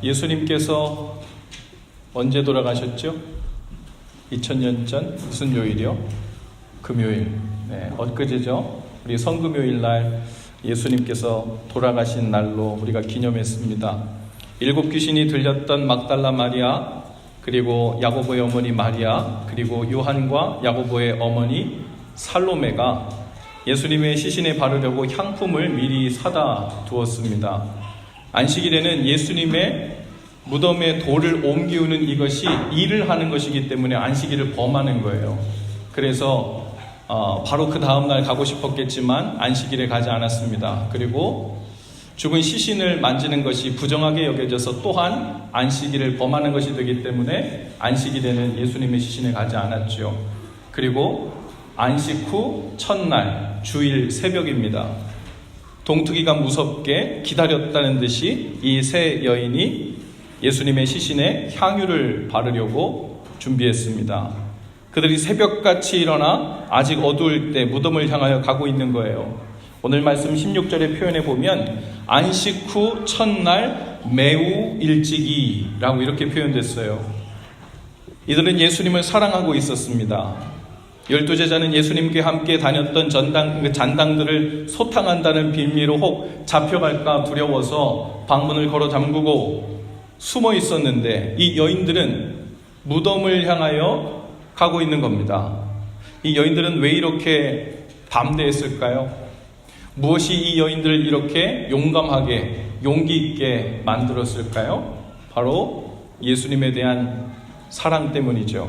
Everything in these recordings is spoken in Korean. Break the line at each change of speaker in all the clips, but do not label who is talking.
예수님께서 언제 돌아가셨죠? 2000년 전 무슨 요일이요? 금요일. 네, 엊그제죠. 우리 성금요일 날 예수님께서 돌아가신 날로 우리가 기념했습니다. 7 귀신이 들렸던 막달라 마리아, 그리고 야고보의 어머니 마리아, 그리고 요한과 야고보의 어머니 살로메가 예수님의 시신에 바르려고 향품을 미리 사다 두었습니다. 안식일에는 예수님의 무덤에 돌을 옮기우는 이것이 일을 하는 것이기 때문에 안식일을 범하는 거예요. 그래서 바로 그 다음날 가고 싶었겠지만 안식일에 가지 않았습니다. 그리고 죽은 시신을 만지는 것이 부정하게 여겨져서 또한 안식일을 범하는 것이 되기 때문에 안식일에는 예수님의 시신에 가지 않았죠. 그리고 안식 후 첫날 주일 새벽입니다. 동투기가 무섭게 기다렸다는 듯이 이 세 여인이 예수님의 시신에 향유를 바르려고 준비했습니다. 그들이 새벽같이 일어나 아직 어두울 때 무덤을 향하여 가고 있는 거예요. 오늘 말씀 16절의 표현에 보면 안식 후 첫날 매우 일찍이라고 이렇게 표현됐어요. 이들은 예수님을 사랑하고 있었습니다. 12제자는 예수님께 함께 다녔던 잔당들을 소탕한다는 빌미로 혹 잡혀갈까 두려워서 방문을 걸어 잠그고 숨어 있었는데 이 여인들은 무덤을 향하여 가고 있는 겁니다. 이 여인들은 왜 이렇게 담대했을까요? 무엇이 이 여인들을 이렇게 용감하게 용기 있게 만들었을까요? 바로 예수님에 대한 사랑 때문이죠.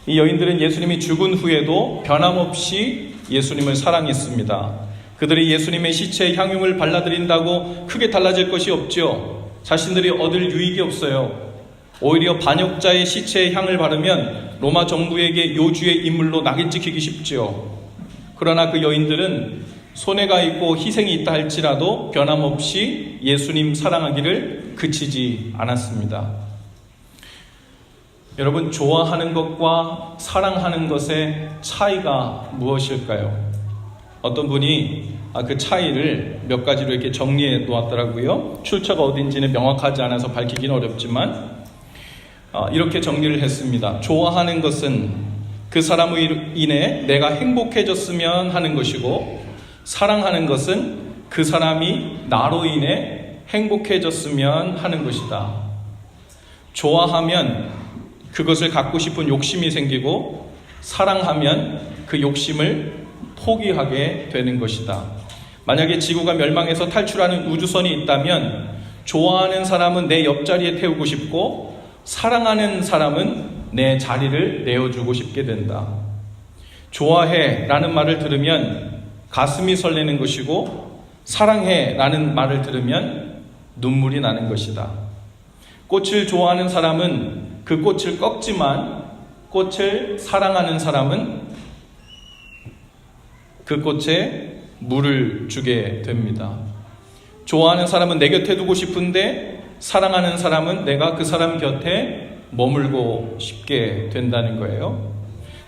이 여인들은 예수님이 죽은 후에도 변함없이 예수님을 사랑했습니다. 그들이 예수님의 시체에 향유를 발라드린다고 크게 달라질 것이 없죠. 자신들이 얻을 유익이 없어요. 오히려 반역자의 시체에 향을 바르면 로마 정부에게 요주의 인물로 낙인 찍히기 쉽죠. 그러나 그 여인들은 손해가 있고 희생이 있다 할지라도 변함없이 예수님 사랑하기를 그치지 않았습니다. 여러분, 좋아하는 것과 사랑하는 것의 차이가 무엇일까요? 어떤 분이 그 차이를 몇 가지로 이렇게 정리해 놓았더라고요. 출처가 어딘지는 명확하지 않아서 밝히기는 어렵지만 이렇게 정리를 했습니다. 좋아하는 것은 그 사람으로 인해 내가 행복해졌으면 하는 것이고, 사랑하는 것은 그 사람이 나로 인해 행복해졌으면 하는 것이다. 좋아하면 그것을 갖고 싶은 욕심이 생기고, 사랑하면 그 욕심을 포기하게 되는 것이다. 만약에 지구가 멸망해서 탈출하는 우주선이 있다면 좋아하는 사람은 내 옆자리에 태우고 싶고, 사랑하는 사람은 내 자리를 내어주고 싶게 된다. 좋아해 라는 말을 들으면 가슴이 설레는 것이고, 사랑해 라는 말을 들으면 눈물이 나는 것이다. 꽃을 좋아하는 사람은 그 꽃을 꺾지만, 꽃을 사랑하는 사람은 그 꽃에 물을 주게 됩니다. 좋아하는 사람은 내 곁에 두고 싶은데, 사랑하는 사람은 내가 그 사람 곁에 머물고 싶게 된다는 거예요.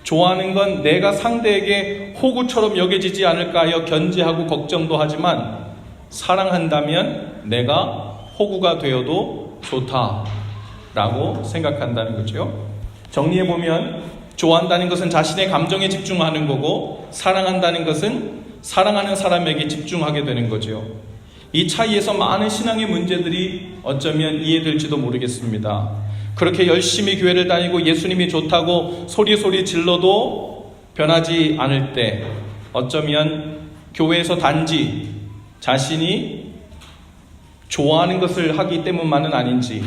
좋아하는 건 내가 상대에게 호구처럼 여겨지지 않을까 하여 견제하고 걱정도 하지만, 사랑한다면 내가 호구가 되어도 좋다라고 생각한다는 거죠. 정리해보면 좋아한다는 것은 자신의 감정에 집중하는 거고, 사랑한다는 것은 사랑하는 사람에게 집중하게 되는 거죠. 이 차이에서 많은 신앙의 문제들이 어쩌면 이해될지도 모르겠습니다. 그렇게 열심히 교회를 다니고 예수님이 좋다고 소리 질러도 변하지 않을 때, 어쩌면 교회에서 단지 자신이 좋아하는 것을 하기 때문만은 아닌지,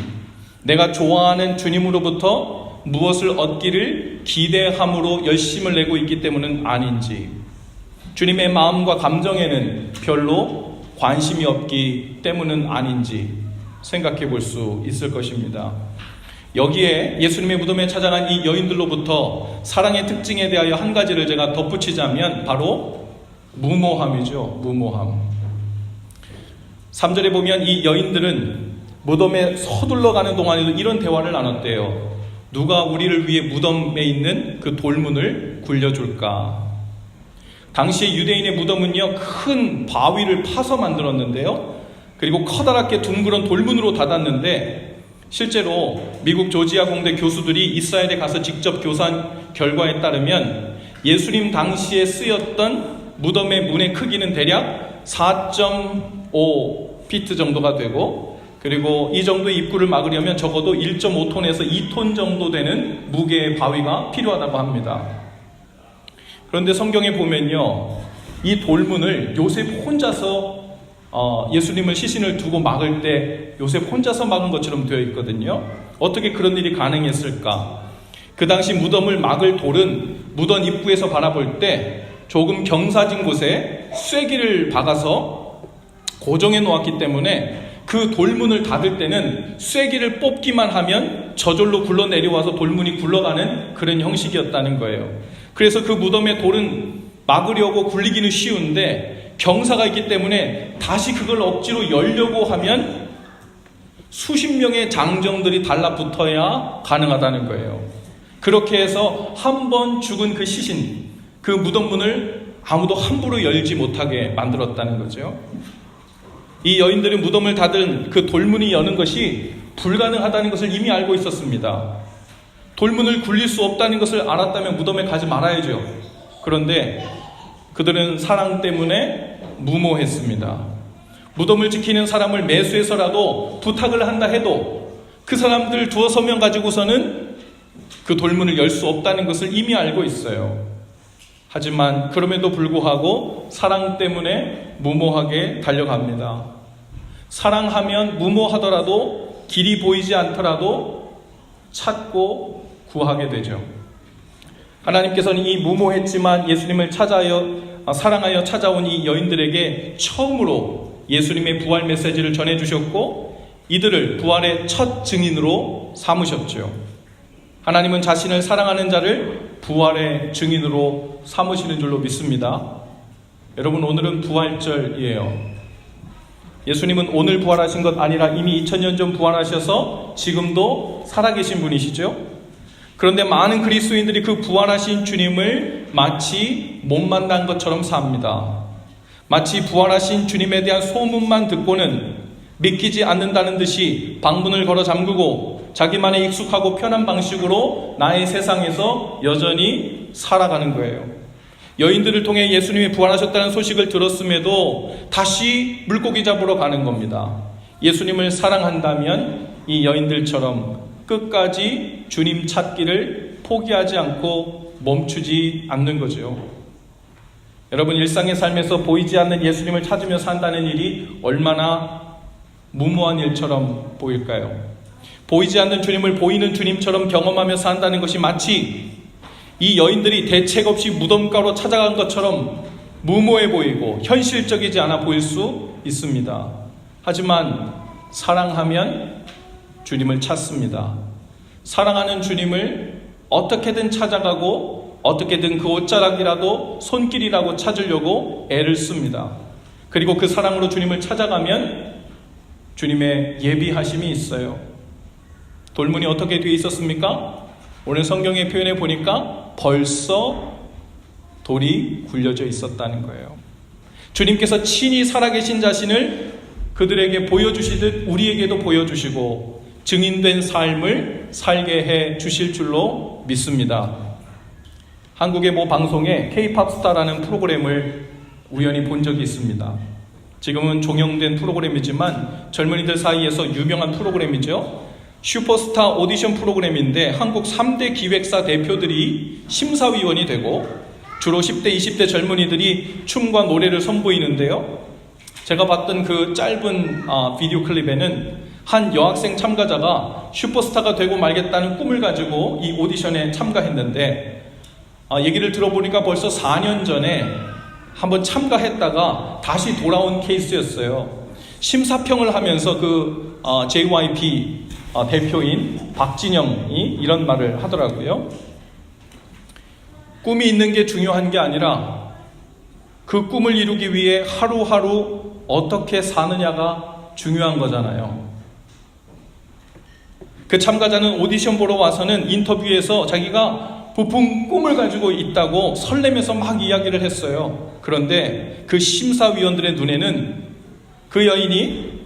내가 좋아하는 주님으로부터 무엇을 얻기를 기대함으로 열심을 내고 있기 때문은 아닌지, 주님의 마음과 감정에는 별로 관심이 없기 때문은 아닌지 생각해 볼 수 있을 것입니다. 여기에 예수님의 무덤에 찾아간 이 여인들로부터 사랑의 특징에 대하여 한 가지를 제가 덧붙이자면 바로 무모함이죠. 무모함. 3절에 보면 이 여인들은 무덤에 서둘러 가는 동안에도 이런 대화를 나눴대요. 누가 우리를 위해 무덤에 있는 그 돌문을 굴려줄까? 당시 유대인의 무덤은요, 큰 바위를 파서 만들었는데요, 그리고 커다랗게 둥그런 돌문으로 닫았는데 실제로 미국 조지아 공대 교수들이 이스라엘에 가서 직접 교사한 결과에 따르면 예수님 당시에 쓰였던 무덤의 문의 크기는 대략 4.5피트 정도가 되고, 그리고 이 정도의 입구를 막으려면 적어도 1.5톤에서 2톤 정도 되는 무게의 바위가 필요하다고 합니다. 그런데 성경에 보면요, 이 돌문을 요셉 혼자서 예수님을 시신을 두고 막을 때 요셉 혼자서 막은 것처럼 되어 있거든요. 어떻게 그런 일이 가능했을까? 그 당시 무덤을 막을 돌은 무덤 입구에서 바라볼 때 조금 경사진 곳에 쐐기를 박아서 고정해 놓았기 때문에 그 돌문을 닫을 때는 쐐기를 뽑기만 하면 저절로 굴러 내려와서 돌문이 굴러가는 그런 형식이었다는 거예요. 그래서 그 무덤의 돌은 막으려고 굴리기는 쉬운데 경사가 있기 때문에 다시 그걸 억지로 열려고 하면 수십 명의 장정들이 달라붙어야 가능하다는 거예요. 그렇게 해서 한 번 죽은 그 시신, 그 무덤 문을 아무도 함부로 열지 못하게 만들었다는 거죠. 이 여인들이 무덤을 닫은 그 돌문이 여는 것이 불가능하다는 것을 이미 알고 있었습니다. 돌문을 굴릴 수 없다는 것을 알았다면 무덤에 가지 말아야죠. 그런데 그들은 사랑 때문에 무모했습니다. 무덤을 지키는 사람을 매수해서라도 부탁을 한다 해도 그 사람들 두어 서명 가지고서는 그 돌문을 열 수 없다는 것을 이미 알고 있어요. 하지만 그럼에도 불구하고 사랑 때문에 무모하게 달려갑니다. 사랑하면 무모하더라도 길이 보이지 않더라도 찾고 구하게 되죠. 하나님께서는 이 무모했지만 예수님을 사랑하여 찾아온 이 여인들에게 처음으로 예수님의 부활 메시지를 전해주셨고 이들을 부활의 첫 증인으로 삼으셨죠. 하나님은 자신을 사랑하는 자를 부활의 증인으로 삼으시는 줄로 믿습니다. 여러분, 오늘은 부활절이에요. 예수님은 오늘 부활하신 것 아니라 이미 2000년 전 부활하셔서 지금도 살아계신 분이시죠. 그런데 많은 그리스도인들이 그 부활하신 주님을 마치 못 만난 것처럼 삽니다. 마치 부활하신 주님에 대한 소문만 듣고는 믿기지 않는다는 듯이 방문을 걸어 잠그고 자기만의 익숙하고 편한 방식으로 나의 세상에서 여전히 살아가는 거예요. 여인들을 통해 예수님이 부활하셨다는 소식을 들었음에도 다시 물고기 잡으러 가는 겁니다. 예수님을 사랑한다면 이 여인들처럼 끝까지 주님 찾기를 포기하지 않고 멈추지 않는 거죠. 여러분, 일상의 삶에서 보이지 않는 예수님을 찾으며 산다는 일이 얼마나 무모한 일처럼 보일까요? 보이지 않는 주님을 보이는 주님처럼 경험하며 산다는 것이 마치 이 여인들이 대책 없이 무덤가로 찾아간 것처럼 무모해 보이고 현실적이지 않아 보일 수 있습니다. 하지만 사랑하면 주님을 찾습니다. 사랑하는 주님을 어떻게든 찾아가고 어떻게든 그 옷자락이라도 손길이라고 찾으려고 애를 씁니다. 그리고 그 사랑으로 주님을 찾아가면 주님의 예비하심이 있어요. 돌문이 어떻게 되어 있었습니까? 오늘 성경의 표현에 보니까 벌써 돌이 굴려져 있었다는 거예요. 주님께서 친히 살아계신 자신을 그들에게 보여주시듯 우리에게도 보여주시고 증인된 삶을 살게 해 주실 줄로 믿습니다. 한국의 모 방송에 K-POP 스타라는 프로그램을 우연히 본 적이 있습니다. 지금은 종영된 프로그램이지만 젊은이들 사이에서 유명한 프로그램이죠. 슈퍼스타 오디션 프로그램인데 한국 3대 기획사 대표들이 심사위원이 되고 주로 10대, 20대 젊은이들이 춤과 노래를 선보이는데요. 제가 봤던 그 짧은 비디오 클립에는 한 여학생 참가자가 슈퍼스타가 되고 말겠다는 꿈을 가지고 이 오디션에 참가했는데 얘기를 들어보니까 벌써 4년 전에 한번 참가했다가 다시 돌아온 케이스였어요. 심사평을 하면서 그 JYP 대표인 박진영이 이런 말을 하더라고요. 꿈이 있는 게 중요한 게 아니라 그 꿈을 이루기 위해 하루하루 어떻게 사느냐가 중요한 거잖아요. 그 참가자는 오디션 보러 와서는 인터뷰에서 자기가 부푼 꿈을 가지고 있다고 설레면서 막 이야기를 했어요. 그런데 그 심사위원들의 눈에는 그 여인이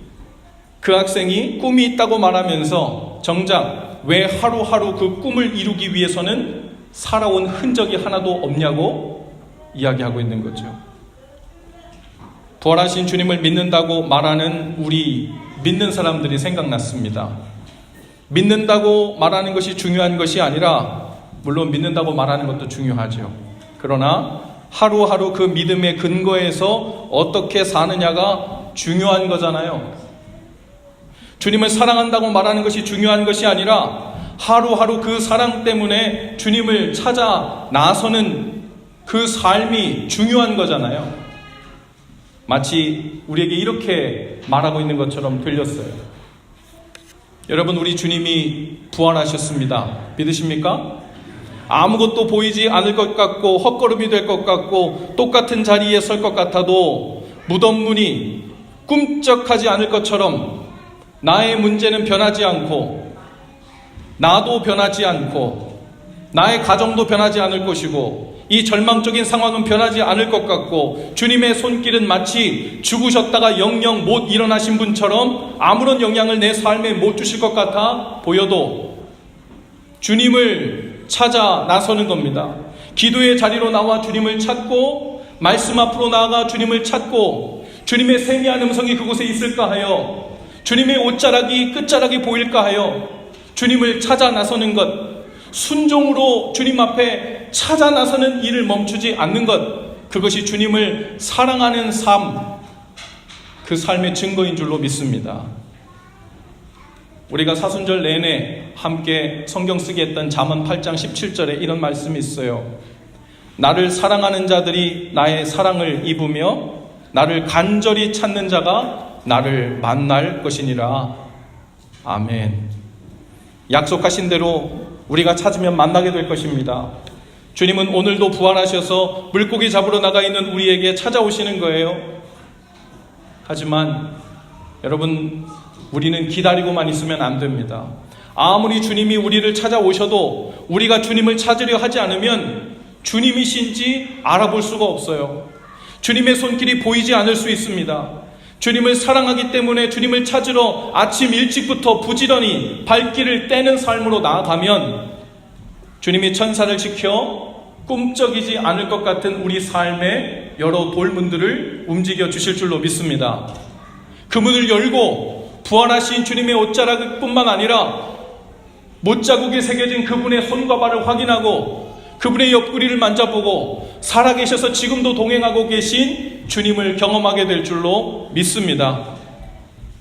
그 학생이 꿈이 있다고 말하면서 정작 왜 하루하루 그 꿈을 이루기 위해서는 살아온 흔적이 하나도 없냐고 이야기하고 있는 거죠. 부활하신 주님을 믿는다고 말하는 우리 믿는 사람들이 생각났습니다. 믿는다고 말하는 것이 중요한 것이 아니라, 물론 믿는다고 말하는 것도 중요하죠. 그러나 하루하루 그 믿음의 근거에서 어떻게 사느냐가 중요한 거잖아요. 주님을 사랑한다고 말하는 것이 중요한 것이 아니라 하루하루 그 사랑 때문에 주님을 찾아 나서는 그 삶이 중요한 거잖아요. 마치 우리에게 이렇게 말하고 있는 것처럼 들렸어요. 여러분, 우리 주님이 부활하셨습니다. 믿으십니까? 아무것도 보이지 않을 것 같고 헛걸음이 될 것 같고 똑같은 자리에 설 것 같아도 무덤 문이 꿈쩍하지 않을 것처럼 나의 문제는 변하지 않고 나도 변하지 않고 나의 가정도 변하지 않을 것이고 이 절망적인 상황은 변하지 않을 것 같고 주님의 손길은 마치 죽으셨다가 영영 못 일어나신 분처럼 아무런 영향을 내 삶에 못 주실 것 같아 보여도 주님을 찾아 나서는 겁니다. 기도의 자리로 나와 주님을 찾고 말씀 앞으로 나아가 주님을 찾고 주님의 세미한 음성이 그곳에 있을까 하여 주님의 옷자락이 끝자락이 보일까 하여 주님을 찾아 나서는 것, 순종으로 주님 앞에 찾아 나서는 일을 멈추지 않는 것, 그것이 주님을 사랑하는 삶, 그 삶의 증거인 줄로 믿습니다. 우리가 사순절 내내 함께 성경 쓰기 했던 잠언 8장 17절에 이런 말씀이 있어요. 나를 사랑하는 자들이 나의 사랑을 입으며 나를 간절히 찾는 자가 나를 만날 것이니라. 아멘. 약속하신 대로 우리가 찾으면 만나게 될 것입니다. 주님은 오늘도 부활하셔서 물고기 잡으러 나가 있는 우리에게 찾아오시는 거예요. 하지만 여러분, 우리는 기다리고만 있으면 안 됩니다. 아무리 주님이 우리를 찾아오셔도 우리가 주님을 찾으려 하지 않으면 주님이신지 알아볼 수가 없어요. 주님의 손길이 보이지 않을 수 있습니다. 주님을 사랑하기 때문에 주님을 찾으러 아침 일찍부터 부지런히 발길을 떼는 삶으로 나아가면 주님이 천사를 지켜 꿈쩍이지 않을 것 같은 우리 삶의 여러 돌문들을 움직여 주실 줄로 믿습니다. 그 문을 열고 부활하신 주님의 옷자락 뿐만 아니라 못자국에 새겨진 그분의 손과 발을 확인하고 그분의 옆구리를 만져보고 살아계셔서 지금도 동행하고 계신 주님을 경험하게 될 줄로 믿습니다.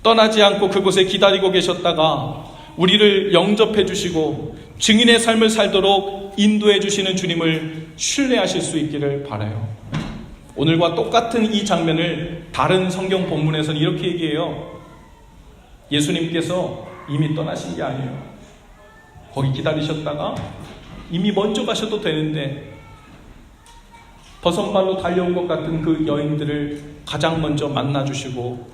떠나지 않고 그곳에 기다리고 계셨다가 우리를 영접해 주시고 증인의 삶을 살도록 인도해 주시는 주님을 신뢰하실 수 있기를 바라요. 오늘과 똑같은 이 장면을 다른 성경 본문에서는 이렇게 얘기해요. 예수님께서 이미 떠나신 게 아니에요. 거기 기다리셨다가 이미 먼저 가셔도 되는데 버선발로 달려온 것 같은 그 여인들을 가장 먼저 만나주시고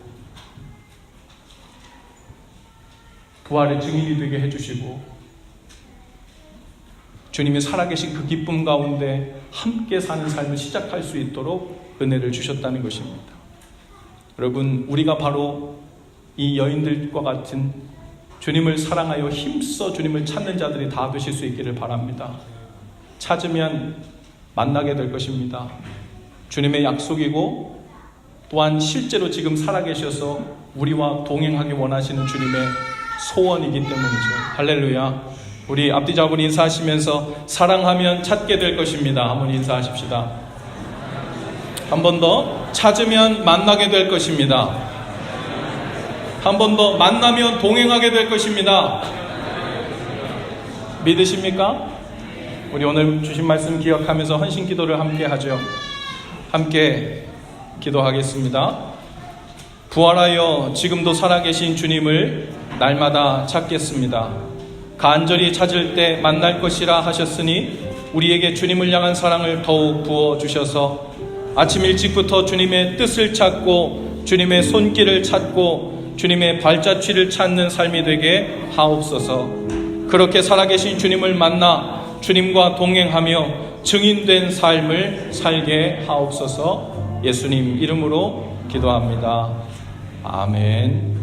부활의 증인이 되게 해주시고 주님이 살아계신 그 기쁨 가운데 함께 사는 삶을 시작할 수 있도록 은혜를 주셨다는 것입니다. 여러분, 우리가 바로 이 여인들과 같은 주님을 사랑하여 힘써 주님을 찾는 자들이 다 되실 수 있기를 바랍니다. 찾으면 만나게 될 것입니다. 주님의 약속이고 또한 실제로 지금 살아계셔서 우리와 동행하기 원하시는 주님의 소원이기 때문이죠. 할렐루야. 우리 앞뒤 잡은 인사하시면서 사랑하면 찾게 될 것입니다. 한번 인사하십시다. 한 번 더, 찾으면 만나게 될 것입니다. 한 번 더, 만나면 동행하게 될 것입니다. 믿으십니까? 우리 오늘 주신 말씀 기억하면서 헌신 기도를 함께 하죠. 함께 기도하겠습니다. 부활하여 지금도 살아계신 주님을 날마다 찾겠습니다. 간절히 찾을 때 만날 것이라 하셨으니 우리에게 주님을 향한 사랑을 더욱 부어주셔서 아침 일찍부터 주님의 뜻을 찾고 주님의 손길을 찾고 주님의 발자취를 찾는 삶이 되게 하옵소서. 그렇게 살아계신 주님을 만나 주님과 동행하며 증인된 삶을 살게 하옵소서. 예수님 이름으로 기도합니다. 아멘.